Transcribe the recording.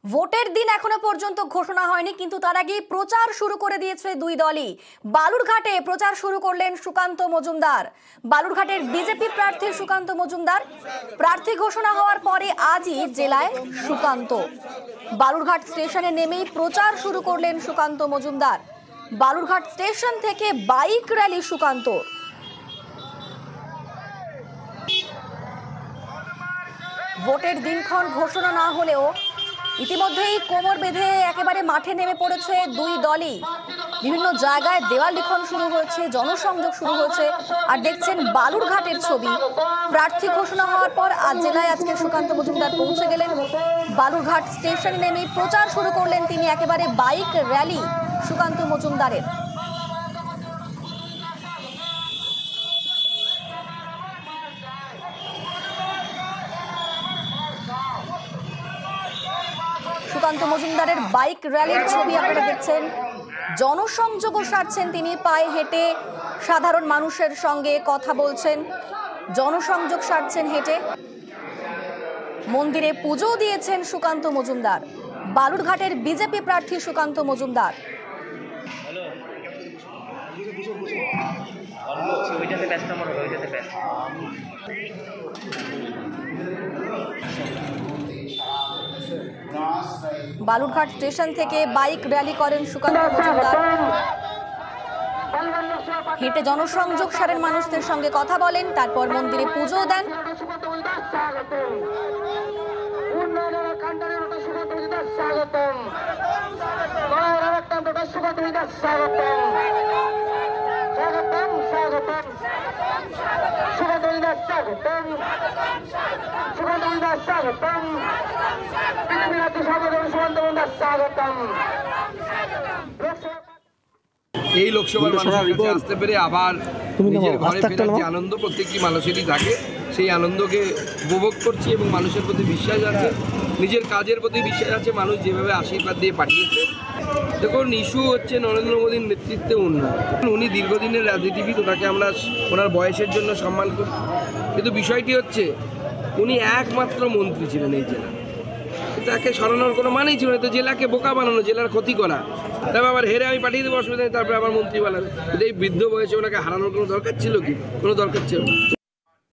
ভোটের দিন এখনো পর্যন্ত ঘোষণা হয়নি, কিন্তু তার আগেই প্রচার শুরু করে দিয়েছে দুই দলই। বালুরঘাটে প্রচার শুরু করলেন সুকান্ত মজুমদার। বালুরঘাটের বিজেপি প্রার্থী সুকান্ত মজুমদার প্রার্থী ঘোষণা হওয়ার পরে আজই জেলায় সুকান্ত। বালুরঘাট স্টেশনে নেমেই প্রচার শুরু করলেন সুকান্ত মজুমদার। বালুরঘাট স্টেশন থেকে বাইক র্যালি সুকান্ত। ভোটের দিনক্ষণ ঘোষণা না হলেও ইতিমধ্যেই কোমর বেঁধে একেবারে মাঠে নেমে পড়েছে দুই দলই। বিভিন্ন জায়গায় দেওয়াল লিখন শুরু হয়েছে, জনসংযোগ শুরু হয়েছে। আর দেখছেন বালুরঘাটের ছবি। প্রার্থী ঘোষণা হওয়ার পর আজ জেলায় আজকে সুকান্ত মজুমদার পৌঁছে গেলেন। বালুরঘাট স্টেশনে নেমে প্রচার শুরু করলেন তিনি। একেবারে বাইক র্যালি সুকান্ত মজুমদারের। সুকান্ত মজুমদারের বাইক র্যালির ছবি আপনারা দেখছেন। জনসংযোগও সারছেন তিনি, পায়ে হেঁটে সাধারণ মানুষের সঙ্গে কথা বলছেন, জনসংযোগ সারছেন হেঁটে। মন্দিরে পুজো দিয়েছেন সুকান্ত মজুমদার। বালুরঘাটের বিজেপি প্রার্থী সুকান্ত মজুমদার। বালুরঘাট স্টেশন থেকে বাইক র্যালি করেন সুকান্ত মজুমদার। হেঁটে জনসংযোগ সারেন, মানুষদের সঙ্গে কথা বলেন, তারপর মন্দিরে পুজো দেন। এই লোকসভার মানুষের কাছে আসতে পেরে আবার নিজের ঘরে ফেরার যে আনন্দ প্রত্যেকটি মানুষেরই থাকে, সেই আনন্দকে উপভোগ করছি এবং মানুষের প্রতি বিশ্বাস আছে, নিজের কাজের প্রতি বিশ্বাস আছে। মানুষ যেভাবে আশীর্বাদ দিয়ে পাঠিয়েছে, দেখুন ইস্যু হচ্ছে নরেন্দ্র মোদীর নেতৃত্বে উন্নয়ন। উনি দীর্ঘদিনের রাজনীতিবিদ, ওনাকে আমরা ওনার বয়সের জন্য সম্মান করি, কিন্তু বিষয়টি হচ্ছে উনি একমাত্র মন্ত্রী ছিলেন এই জেলা। তাকে সরানোর কোনো মানেই ছিল না। তো জেলাকে বোকা বানানো, জেলার ক্ষতি করা, তারপর আবার হেরে আমি পাঠিয়ে দেবো, অসুবিধা নেই, তারপরে আবার মন্ত্রী বানাবে। কিন্তু এই বৃদ্ধ বয়সে ওনাকে হারানোর কোনো দরকার ছিল কি? কোনো দরকার ছিল না।